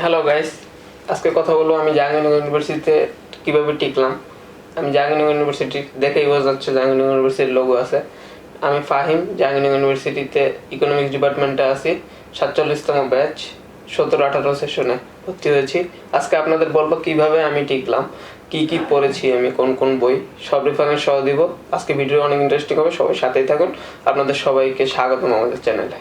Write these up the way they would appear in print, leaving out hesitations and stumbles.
Hello guys, আজকে কথা বলবো আমি জাহাঙ্গীরনগর ইউনিভার্সিটিতে কীভাবে টিকলাম। আমি জাহাঙ্গীরনগর ইউনিভার্সিটি দেখেই বোঝা যাচ্ছে জাহাঙ্গীরনগর ইউনিভার্সিটির লোগো আছে। আমি ফাহিম, জাহাঙ্গীরনগর ইউনিভার্সিটিতে ইকোনমিক্স ডিপার্টমেন্টে আছি, 47তম ব্যাচ, 17-18 সেশনে ভর্তি হয়েছি। আজকে আপনাদের বলবো কিভাবে আমি টিকলাম, কি কি পড়েছি আমি, কোন কোন বই, সব রেফারেন্স সহ দিব। আজকে ভিডিও অনেক ইন্টারেস্টিং হবে, সবাই সাথেই থাকুন। আপনাদের সবাইকে স্বাগতম আমাদের চ্যানেলে।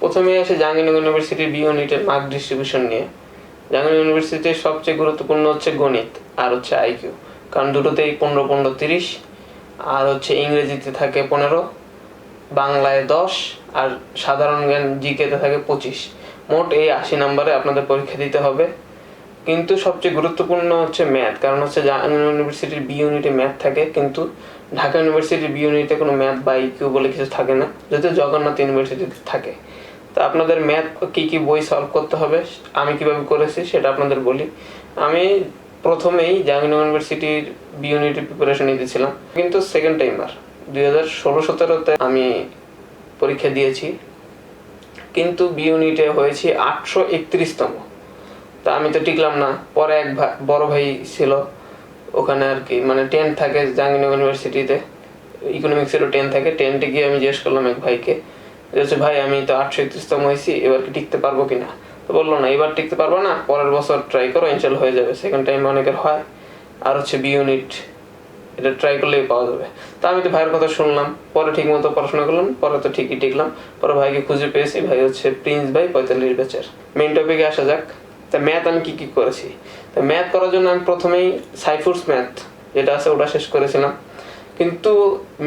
প্রথমে আসে জাহাঙ্গীরনগর ইউনিভার্সিটির বি ইউনিটের মার্ক ডিস্ট্রিবিউশন নিয়ে। জাহাঙ্গীরনগর ইউনিভার্সিটির সবচেয়ে গুরুত্বপূর্ণ হচ্ছে গণিত আর হচ্ছে আইকিউ, কারণ দুটোতেই 15-15-30, আর হচ্ছে ইংরেজিতে থাকে 15, বাংলায় 10, আর সাধারণ জ্ঞান জিকেতে থাকে 25। মোট এই 80 নম্বরে আপনাদের পরীক্ষা দিতে হবে। কিন্তু সবচেয়ে গুরুত্বপূর্ণ হচ্ছে ম্যাথ, কারণ হচ্ছে জাহাঙ্গীরনগর ইউনিভার্সিটির বি ইউনিটে ম্যাথ থাকে, কিন্তু ঢাকা ইউনিভার্সিটির বি ইউনিটে কোনো ম্যাথ বা আইকিউ বলে কিছু থাকে না, যদিও জগন্নাথ ইউনিভার্সিটিতে থাকে। তো আপনাদের ম্যাথ কী কী বই সলভ করতে হবে, আমি কিভাবে করেছি সেটা আপনাদের বলি। আমি প্রথমেই জাহাঙ্গীরনগর ইউনিভার্সিটির বি ইউনিটের প্রিপারেশন নিতেছিলাম, কিন্তু সেকেন্ড টাইমার 2016-17তে আমি পরীক্ষা দিয়েছি, কিন্তু বি ইউনিটে হয়েছি 831তম। তা আমি তো টিকলাম না। পরে এক বড় ভাই ছিল ওখানে আর কি, মানে 10 থাকে জাহাঙ্গীরনগর ইউনিভার্সিটিতে, ইকোনমিক্সেরও 10 থাকে। 10টে গিয়ে আমি জিজ্ঞেস করলাম এক ভাইকে, যে ভাই আমি তো 831তম হয়েছি, এবার কি টিকতে পারবো কিনা। তো বললো না, এবার টিকতে পারবো না, পরের বছর ট্রাই করো, ইনশাল্লাহ হয়ে যাবে। সেকেন্ড টাইম অনেকের হয়। আর হচ্ছে বি ইউনিট, এটা ট্রাই করলেই পাওয়া যাবে। তা আমি তো ভাইয়ের কথা শুনলাম, পরে ঠিক মতো পড়াশোনা করলাম, পরে তো ঠিকই টিকলাম। পরে ভাইকে খুঁজে পেয়েছি, ভাই হচ্ছে প্রিন্স ভাই, 45 ব্যাচের। মেইন টপিকে আসা যাক। তা ম্যাথ আমি কি কি করেছি। তা ম্যাথ করার জন্য আমি প্রথমেই সাইফুরস ম্যাথ যেটা আছে ওটা শেষ করেছিলাম। কিন্তু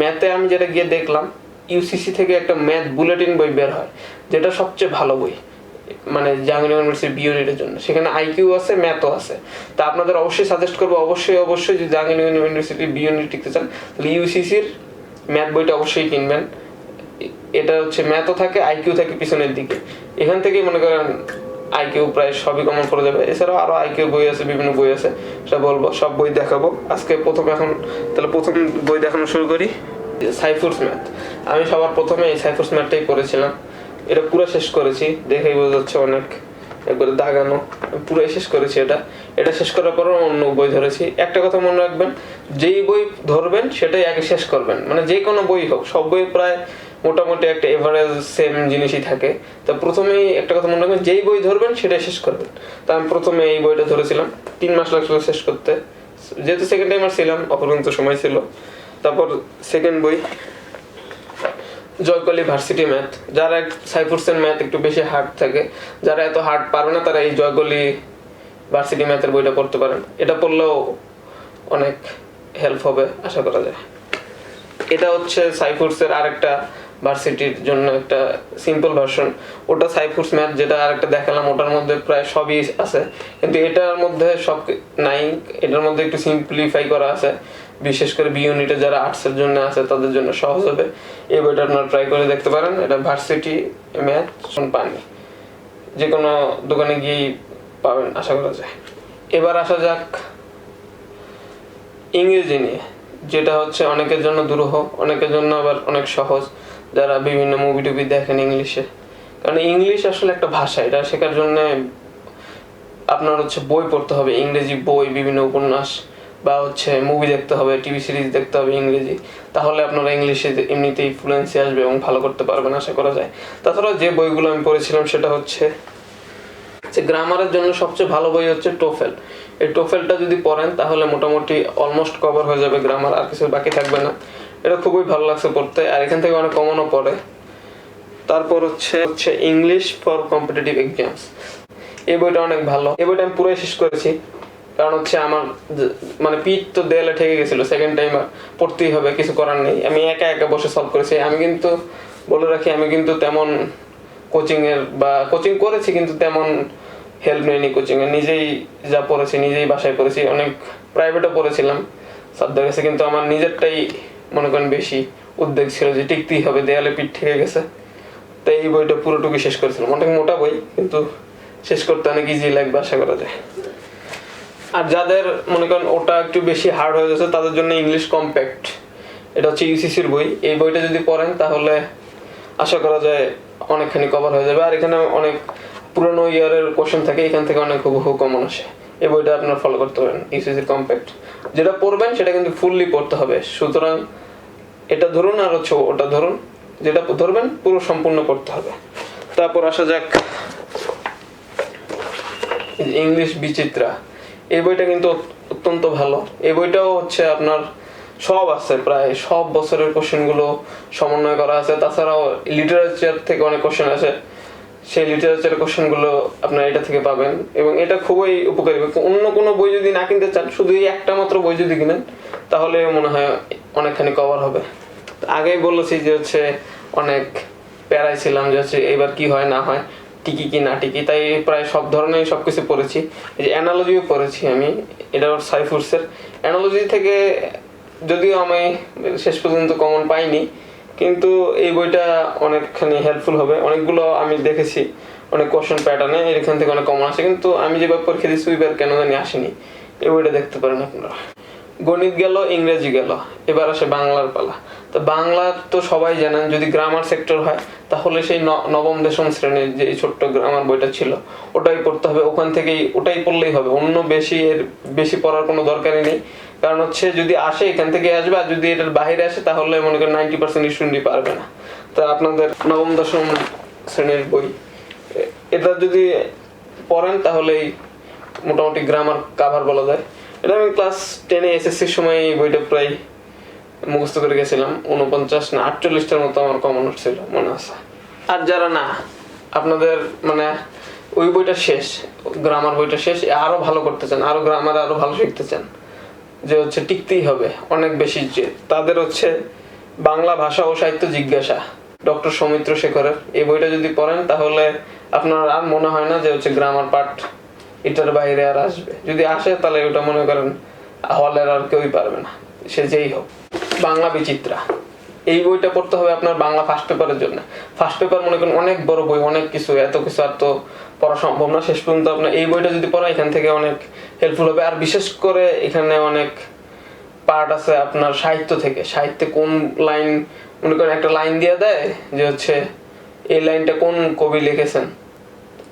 ম্যাথে আমি যেটা গিয়ে দেখলাম, ইউসিসি থেকে একটা ম্যাথ বুলেটিন বই বের হয়, যেটা সবচেয়ে ভালো বই মানে জাহাঙ্গীরনগর ইউনিভার্সিটি বি ইউনিটের জন্য। সেখানে আইকিউ আছে, ম্যাথও আছে। তা আপনাদের অবশ্যই সাজেস্ট করবো, অবশ্যই যদি জাহাঙ্গীরনগর ইউনিভার্সিটি বি ইউনিট টিকতে চান তাহলে ইউসিসির ম্যাথ বইটা অবশ্যই কিনবেন। এটা হচ্ছে ম্যাথও থাকে, আইকিউ থাকে পিছনের দিকে। এখান থেকেই মনে করেন আইকিউ প্রায় সবই কমন করে যাবে। এছাড়াও আরো আইকিউ বই আছে, বিভিন্ন বই আছে, সেটা বলবো, সব বই দেখাবো আজকে। প্রথম বই দেখানো শুরু করি, সাইফুরস ম্যাথ। আমি সবার প্রথমে এই সাইফুরস ম্যাথটাই পড়েছিলাম। এটা পুরো শেষ করেছি, দেখেই বোঝা যাচ্ছে অনেক একবারে দাগানো, পুরোই শেষ করেছি। এটা শেষ করার পর অন্য বই ধরেছি। একটা কথা মনে রাখবেন, যেই বই ধরবেন সেটাই আগে শেষ করবেন, মানে যে কোনো বই হোক, সব বই প্রায় মোটামুটি একটা এভারেজ সেম জিনিসই থাকে। তা প্রথমেই একটা কথা মনে রাখবেন, যেই বই ধরবেন সেটাই শেষ করবেন। তা আমি প্রথমে এই বইটা ধরেছিলাম, 3 মাস লাগছিল শেষ করতে, যেহেতু সেকেন্ড টাইমার ছিলাম, অপরন্ত সময় ছিল। তারপর সেকেন্ড বই জয়কলি ভার্সিটি ম্যাথ। যারা সাইফুরসের ম্যাথ একটু বেশি হার্ড থাকে, যারা এত হার্ড পারবে না, তারা এই জয়কলি ভার্সিটি ম্যাথের বইটা পড়তে পারেন। এটা পড়লেও অনেক হেল্প হবে আশা করা যায়। এটা হচ্ছে সাইফুরসের আরেকটা ভার্সিটির জন্য একটা সিম্পল ভার্সন। ওটা সাইফুরস ম্যাথ যেটা আরেকটা দেখালাম, ওটার মধ্যে প্রায় সবই আছে, কিন্তু এটার মধ্যে সব নাই। এটার মধ্যে একটু সিম্পলিফাই করা আছে, বিশেষ করে বি ইউনিটে যারা আর্টসের জন্য আছে তাদের জন্য সহজ হবে। এই বইটা আপনারা ট্রাই করে দেখতে পারেন। এটা ভার্সিটি ম্যাথ পানি, যে কোনো দোকানে গিয়েই পাবেন আশা করা যায়। এবার আসা যাক ইংরেজি নিয়ে, যেটা হচ্ছে অনেকের জন্য দুরূহ, অনেকের জন্য আবার অনেক সহজ, যারা বিভিন্ন মুভি টুভি দেখেন ইংলিশে। কারণ ইংলিশ আসলে একটা ভাষা, এটা শেখার জন্য আপনার হচ্ছে বই পড়তে হবে, ইংরেজি বই, বিভিন্ন উপন্যাস বা হচ্ছে মুভি দেখতে হবে, টিভি সিরিজ দেখতে হবে ইংরেজি। তাহলে আপনারা ইংলিশে এমনিতেই ফ্লুয়েন্সি আসবে এবং ভালো করতে পারবেন আশা করা যায়। তাছাড়া যে বইগুলো আমি পড়েছিলাম সেটা হচ্ছে গ্রামারের জন্য সবচেয়ে ভালো বই হচ্ছে টোফেল। এই টোফেলটা যদি পড়েন তাহলে মোটামুটি অলমোস্ট কভার হয়ে যাবে গ্রামার, আর কিছু বাকি থাকবে না। এটা খুবই ভালো লাগছে পড়তে, আর এখান থেকে অনেক কমনও পড়ে। তারপর হচ্ছে ইংলিশ ফর কম্পিটিটিভ এক্সামস। এই বইটা অনেক ভালো। এই বইটা আমি পুরোই শেষ করেছি, কারণ হচ্ছে আমার মানে পিঠ তো দেয়ালে ঠেকে গেছিল। সেকেন্ড টাইম পড়তেই হবে, কিছু করার নেই। আমি একা বসে সলভ করেছি। আমি কিন্তু বলে রাখি, আমি কিন্তু তেমন কোচিং করেছি, কিন্তু তেমন হেল্প নেয়নি কোচিংয়ে। নিজেই যা পড়েছি, নিজেই বাসায় পড়েছি। অনেক প্রাইভেটও পড়েছিলাম স্যারদের কাছে, কিন্তু আমার নিজেরটাই মনে করেন বেশি উদ্বেগ ছিল যে টিকতেই হবে, দেয়ালে পিঠ ঠেকে গেছে। তাই এই বইটা পুরোটুকু শেষ করেছিলাম। অনেক মোটা বই, কিন্তু শেষ করতে অনেক ইজি লাগবে আশা করা যায়। আর যাদের মনে করেন ওটা একটু বেশি হার্ড হয়ে যাচ্ছে, তাদের জন্য ইংলিশ কম্প্যাক্ট, এটা হচ্ছে ইউসিসির বই। এই বইটা যদি পড়েন তাহলে আশা করা যায় অনেকখানি কভার হয়ে যাবে। আর এখানে অনেক পুরনো ইয়ারের কোশ্চেন থাকে, এখান থেকে অনেক হুবহু কমন আসে। এই বইটা আপনার ফলো করতে পারেন, ইউসিসি কম্প্যাক্ট। যেটা পড়বেন সেটা কিন্তু ফুললি পড়তে হবে, সুতরাং এটা ধরুন আর হচ্ছে ওটা ধরুন, যেটা ধরবেন পুরো সম্পূর্ণ পড়তে হবে। তারপর আসা যাক ইংলিশ বিচিত্রা। এই বইটা কিন্তু অত্যন্ত ভালো। এই বইটাও হচ্ছে আপনার সব আছে, প্রায় সব বছরের কোশ্চেনগুলো সমন্বয় করা আছে। তাছাড়াও লিটারেচার থেকে অনেক কোশ্চেন আছে, সেই লিটারেচার কোশ্চেনগুলো আপনার এটা থেকে পাবেন, এবং এটা খুবই উপকারী। অন্য কোনো বই যদি না কিনতে চান, শুধু এই একটা মাত্র বই যদি কিনেন তাহলে মনে হয় অনেকখানি কভার হবে। আগেই বলেছি যে হচ্ছে অনেক প্যারাই ছিলাম যে হচ্ছে এবার কি হয় না হয়, টিকি কি না টিকি, তাই প্রায় সব ধরনের সবকিছু পড়েছি। এই যে অ্যানালজিও পড়েছি আমি, এটা সাইফুরসের অ্যানালজি থেকে, যদিও আমি শেষ পর্যন্ত কমন পাইনি, কিন্তু এই বইটা অনেকখানি হেল্পফুল হবে। অনেকগুলো আমি দেখেছি অনেক কোশ্চেন প্যাটার্নে এখান থেকে অনেক কমন আসে, কিন্তু আমি যেভাবে পরীক্ষা দিচ্ছি ওইবার কেন জানি আসেনি। এই বইটা দেখতে পারেন আপনারা। গণিত গেল, ইংরেজি গেল, এবার আসে বাংলার পালা। তো বাংলা তো সবাই জানেন, যদি গ্রামার সেক্টর হয় তাহলে সেই নবম দশম শ্রেণীর যে ছোট্ট গ্রামার বইটা ছিল ওটাই পড়তে হবে। ওখান থেকেই ওটাই পড়লেই হবে, অন্য বেশি পড়ার কোনো দরকারই নেই। কারণ হচ্ছে যদি আসে এখান থেকে আসবে, আর যদি এটার বাইরে আসে তাহলে মনে করেন 90% স্টুডেন্টই পারবে না। তা আপনাদের নবম দশম শ্রেণীর বই এটা যদি পড়েন তাহলেই মোটামুটি গ্রামার কাভার বলা যায়। এটা আমি ক্লাস 10-এ এসএসসির সময় এই বইটা প্রায় মুখস্থ করে গেছিলাম। 49 না 48টার মতো আমার কমন ছিল মনে আছে। আর যারা না, আপনাদের মানে ওই বইটা শেষ, গ্রামার বইটা শেষ, আরো ভালো করতে চান, আরো গ্রামার আরো ভালো শিখতে চান, যে হচ্ছে টিকতেই হবে অনেক বেশি, যে তাদের হচ্ছে বাংলা ভাষা ও সাহিত্য জিজ্ঞাসা, ডক্টর সৌমিত্র শেখরের এই বইটা যদি পড়েন তাহলে আপনার আর মনে হয় না যে হচ্ছে গ্রামার পার্ট এটার বাইরে আর আসবে। যদি আসে তাহলে ওটা মনে করেন হলের আর কেউই পারবে না, সে যেই হোক। বাংলা বিচিত্রা, এই বইটা পড়তে হবে আপনার বাংলা ফার্স্ট পেপারের জন্য। ফার্স্ট পেপার মনে করেন অনেক বড় বই, অনেক কিছু, এত কিছু আর তো পড়া সম্ভব না। শেষ পর্যন্ত আপনার এই বইটা যদি পড়েন এখান থেকে অনেক হেল্পফুল হবে। আর বিশেষ করে এখানে অনেক পার্ট আছে আপনার সাহিত্য থেকে। সাহিত্যে কোন লাইন, মনে করেন একটা লাইন দিয়ে দেয় যে হচ্ছে এই লাইনটা কোন কবি লিখেছেন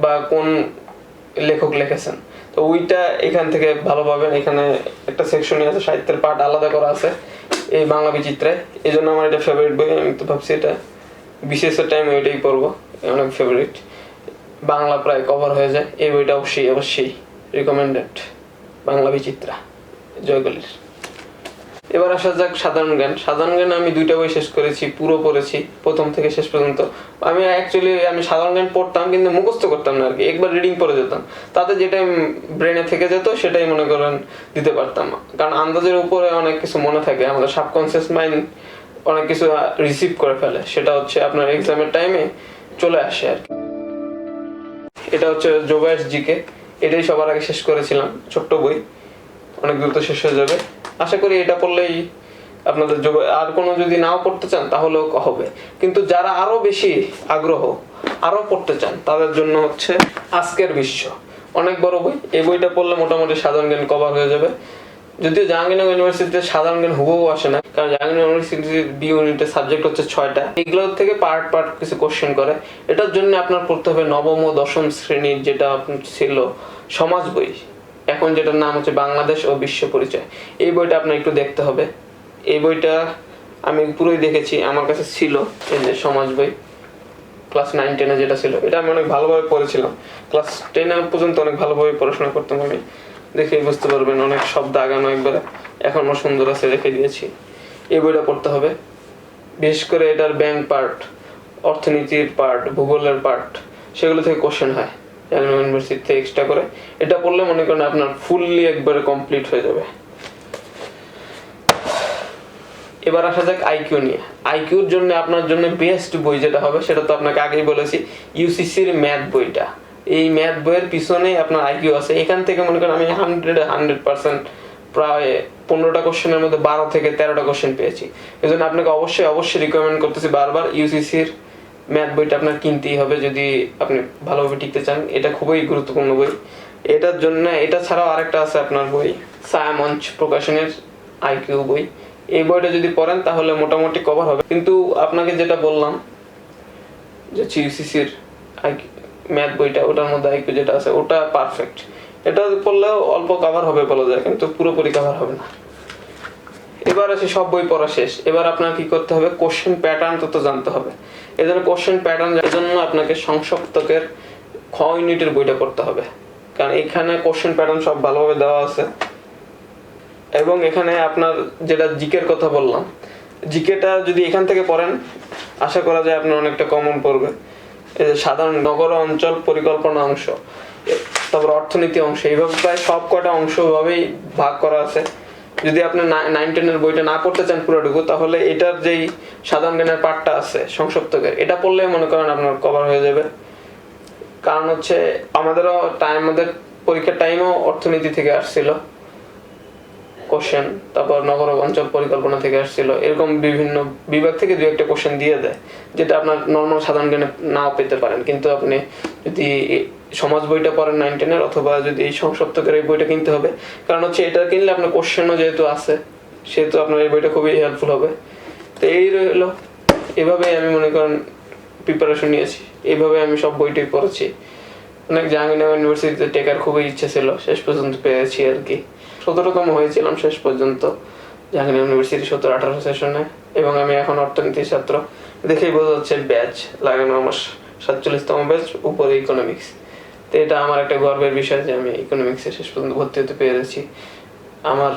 বা কোন লেখক লিখেছেন, তো ওইটা এখান থেকে ভালো পাবেন। এখানে একটা সেকশনই আছে, সাহিত্যের পার্ট আলাদা করা আছে এই বাংলা বিচিত্রায়। এই জন্য আমার এটা ফেভারিট বই। আমি তো ভাবছি এটা বিশেষের টাইমে ওইটাই পড়বো, অনেক ফেভারিট। বাংলা প্রায় কভার হয়ে যায়। এই বইটা অবশ্যই রিকমেন্ডেড, বাংলা বিচিত্রা জয়গলির। এবার আসা যাক সাধারণ জ্ঞান। সাধারণ জ্ঞান আমি 2টা বই শেষ করেছি, পুরো পড়েছি প্রথম থেকে শেষ পর্যন্ত। আমি সাধারণ জ্ঞান পড়তাম কিন্তু মুখস্থ করতাম না আর কি, একবার রিডিং পড়ে যেতাম, তাতে যেটা ব্রেনে থেকে যেত সেটাই মনে করেন দিতে পারতাম। কারণ আন্দাজের উপরে অনেক কিছু মনে থাকে, আমাদের সাবকনসিয়াস মাইন্ড অনেক কিছু রিসিভ করে ফেলে, সেটা হচ্ছে আপনার এক্সামের টাইমে চলে আসে আর কি। এটা হচ্ছে জোবায়েস জিকে, এটাই সবার আগে শেষ করেছিলাম, ছোট্ট বই, অনেক দ্রুত শেষ হয়ে যাবে। আশা করি এটা পড়লেই আপনাদের আর কোনো যদি নাও পড়তে চান তাহলেও হবে। কিন্তু যারা আরো বেশি আগ্রহ, আরো পড়তে চান, তাদের জন্য হচ্ছে আজকের বিশ্ব, অনেক বড় বই। এই বইটা পড়লে মোটামুটি সাধারণ জ্ঞান কভার হয়ে যাবে। যদিও জাহাঙ্গীরনগর ইউনিভার্সিটিতে সাধারণ জ্ঞান হুবহু আসে না, কারণ জাহাঙ্গীরনগর ইউনিভার্সিটির বি ইউনিটের সাবজেক্ট হচ্ছে 6টা, এগুলো থেকে পার্ট কিছু কোশ্চেন করে। এটার জন্য আপনার পড়তে হবে নবম ও দশম শ্রেণীর যেটা ছিল সমাজ বই, এখন যেটার নাম হচ্ছে বাংলাদেশ ও বিশ্ব পরিচয়। এই বইটা আপনার একটু দেখতে হবে। এই বইটা আমি পুরোই দেখেছি, আমার কাছে ছিল এই যে সমাজ বই, ক্লাস 9-10-এ যেটা ছিল, এটা আমি অনেক ভালোভাবে পড়েছিলাম। ক্লাস 10 পর্যন্ত অনেক ভালোভাবে পড়াশোনা করতাম আমি, দেখেই বুঝতে পারবেন অনেক শব্দ আগানো একবারে, এখনো সুন্দর আছে, রেখে দিয়েছি। এই বইটা পড়তে হবে। বিশেষ করে এটার ব্যাংক পার্ট, অর্থনীতির পার্ট, ভূগোলের পার্ট, সেগুলো থেকে কোশ্চেন হয় জাহাঙ্গীরনগর ইউনিভার্সিটি থেকে এক্সট্রা করে। এটা পড়লে মনে করেন আপনার ফুললি একবারে কমপ্লিট হয়ে যাবে। এবার আসা যাক আইকিউ নিয়ে। আইকিউর জন্য আপনার জন্য বেস্ট বই যেটা হবে সেটা তো আপনাকে আগেই বলেছি, ইউসিসির ম্যাথ বইটা। এই ম্যাথ বইয়ের পিছনেই আপনার আইকিউ আছে। এখান থেকে মনে করেন আমি 100% প্রায় 15টা কোশ্চেনের মধ্যে 12 থেকে 13টা কোশ্চেন পেয়েছি। এই জন্য আপনাকে অবশ্যই রিকমেন্ড করতেছি বারবার, ইউসিসির ম্যাথ বইটা আপনার কিনতেই হবে যদি আপনি ভালোভাবে টিকতে চান। এটা খুবই গুরুত্বপূর্ণ বই। এটার জন্য, এটা ছাড়াও আরেকটা আছে আপনার বই, ছায়ামঞ্চ প্রকাশনের আইকিউ বই। এই বইটা যদি পড়েন তাহলে মোটামুটি কভার হবে। কিন্তু আপনাকে যেটা বললাম যে সিইউসিসির ম্যাথ বইটা, ওটার মধ্যে আইকিউ যেটা আছে ওটা পারফেক্ট। এটা পড়লেও অল্প কভার হবে বলা যায়, কিন্তু পুরোপুরি কভার হবে না। এবার আছে সব বই পড়া শেষ, এবার আপনার কি করতে হবে, কোশ্চেন প্যাটার্ন তো জানতে হবে। এই জন্য কোশ্চেন প্যাটার্ন জানার জন্য আপনাকে সংসপ্তকের খ ইউনিটের বইটা পড়তে হবে, কারণ এখানে কোশ্চেন প্যাটার্ন সব ভালোভাবে দেওয়া আছে। এবং এখানে আপনার যেটা জিকের কথা বললাম, জিকেটা যদি এখান থেকে পড়েন আশা করা যায় আপনার অনেকটা কমন পড়বে। এই যে সাধারণ নগর অঞ্চল পরিকল্পনা অংশ, তারপর অর্থনীতি অংশ, এইভাবে প্রায় সব কটা অংশ ভাবেই ভাগ করা আছে। যদি আপনি 9-10 বইটা না পড়তে চান পুরোটুকু, তাহলে এটার যেই সাধারণ জ্ঞানের পার্টটা আছে সংসপ্তকের, এটা পড়লে মনে করেন আপনার কভার হয়ে যাবে। কারণ হচ্ছে আমাদের পরীক্ষার টাইমও অর্থনীতি থেকে আসছিল কোশ্চেন, তারপর নগর অঞ্চল পরিকল্পনা থেকে আসছিল, এরকম বিভিন্ন বিভাগ থেকে 2-1টা কোশ্চেন দিয়ে দেয়, যেটা আপনার নর্মাল সাধারণ জ্ঞানে নাও পেতে পারেন। কিন্তু আপনি যদি সমাজ বইটা পড়েন 9-10 অথবা যদি এই সংসপ্তকের এই বইটা কিনতে হবে, কারণ হচ্ছে এটা কিনলে আপনার কোশ্চেনও যেহেতু আছে, সেহেতু আপনার এই বইটা খুবই হেল্পফুল হবে। তো এই রইল, এভাবে আমি মনে করেন প্রিপারেশন নিয়েছি, এইভাবে আমি সব বইটাই পড়েছি। অনেক জাহাঙ্গীরনগর ইউনিভার্সিটিতে টেকার খুবই ইচ্ছে ছিল, শেষ পর্যন্ত পেয়েছি আর কি। 17তম হয়েছিলাম শেষ পর্যন্ত জাহাঙ্গীরনগর ইউনিভার্সিটি 17-18 সেশনে। এবং আমি এখন অর্থনীতির ছাত্র, দেখেই বোঝা যাচ্ছে ব্যাচ লাগানো আমার 47তম ব্যাচ, উপরে ইকোনমিক্স। তো এটা আমার একটা গর্বের বিষয় যে আমি ইকোনমিক্সে শেষ পর্যন্ত ভর্তি হতে পেরেছি। আমার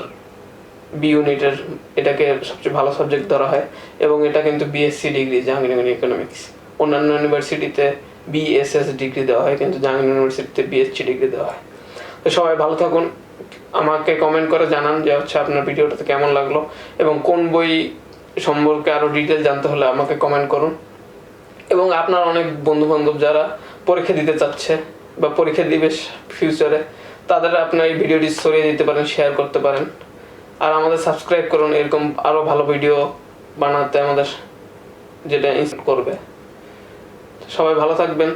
বি ইউনিটের এটাকে সবচেয়ে ভালো সাবজেক্ট ধরা হয়, এবং এটা কিন্তু বিএসসি ডিগ্রি জাহাঙ্গীরনগর ইকোনমিক্স। অন্যান্য ইউনিভার্সিটিতে বিএসএস ডিগ্রি দেওয়া হয়, কিন্তু জাহাঙ্গীরনগর ইউনিভার্সিটিতে বিএসসি ডিগ্রি দেওয়া হয়। তো সবাই ভালো থাকুন, আমাকে কমেন্ট করে জানান যে হচ্ছে আপনার ভিডিওটাতে কেমন লাগলো, এবং কোন বই সম্পর্কে আরো ডিটেল জানতে হলে আমাকে কমেন্ট করুন। এবং আপনার অনেক বন্ধু বান্ধব যারা পরীক্ষা দিতে চাচ্ছে বা পরীক্ষা দিবে ফিউচারে, তাদের আপনার এই ভিডিওটি ছড়িয়ে দিতে পারেন, শেয়ার করতে পারেন। আর আমাদের সাবস্ক্রাইব করুন, এরকম আরো ভালো ভিডিও বানাতে আমাদের যেটা ইনস্পায়ার করবে। সবাই ভালো থাকবেন।